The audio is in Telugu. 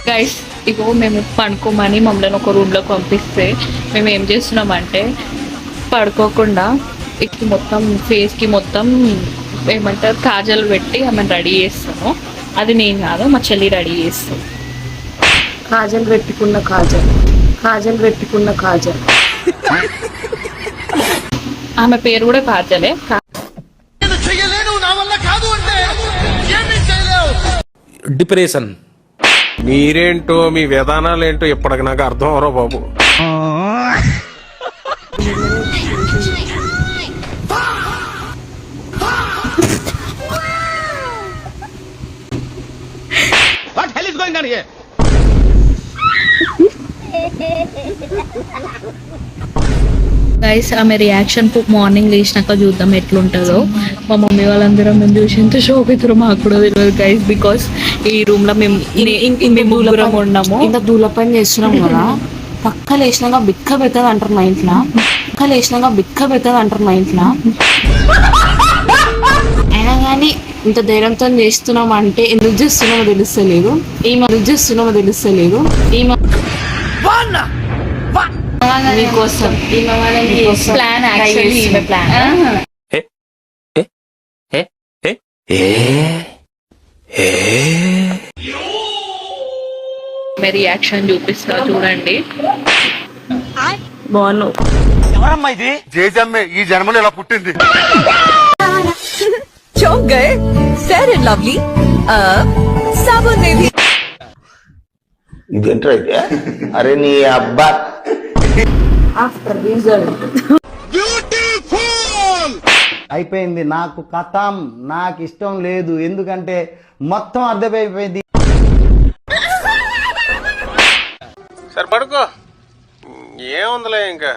గైస్ ఇగో మేము పడుకోమని మమ్మల్ని ఒక రూమ్లోకి పంపిస్తే మేము ఏం చేస్తున్నామంటే పడుకోకుండా ఇకి మొత్తం ఫేస్కి మొత్తం ఏమంటారు కాజల్ పెట్టి ఆమెను రెడీ చేస్తాను. అది నేను కాదు, మా చెల్లి రెడీ చేస్తాం. కాజల్ పెట్టుకున్న కాజల్ ఆమె పేరు కూడా కాజలే. డిప్రెషన్. మీరేంటో మీ విధానాలు ఏంటో ఇప్పటికి నాకు అర్థం అవరో బాబు. గైస్ ఆమె రియాక్షన్ మార్నింగ్ లేచినాక చూద్దాం ఎట్లుంటుందో. మా మమ్మీ వాళ్ళందరం మేము చూసి ఎంత షాక్ అవుతారో మాకు కూడా తెలియదు గైస్. బికాస్ ఈ రూమ్ లో మేము ముగ్గురం ఉన్నాము. ఇంత దూల పని చేస్తున్నాం కదా, పక్క లేచినాక బిక్క పెద్దది అంటారు మా ఇంట్లో. అయినా కానీ ఇంత ధైర్యంతో చేస్తున్నాం అంటే ఎందుకు చేస్తున్నామో తెలుస్తలేదు. మీకోసం ప్లాన్ రియాక్షన్ చూపిస్తా చూడండి. బాను ఎవరమ్మా ఇది? జేజమ్మే ఈ జన్మలో ఇలా పుట్టింది. चौंक गए? फेयर एंड लवली साबुन ने भी ఇదేంట్రా అయితే? అరే నీ అబ్బా అయిపోయింది. నాకు కథం, నాకు ఇష్టం లేదు. ఎందుకంటే మొత్తం అర్థమైపోయింది. సరే పడుకో, ఏముందిలే ఇంకా.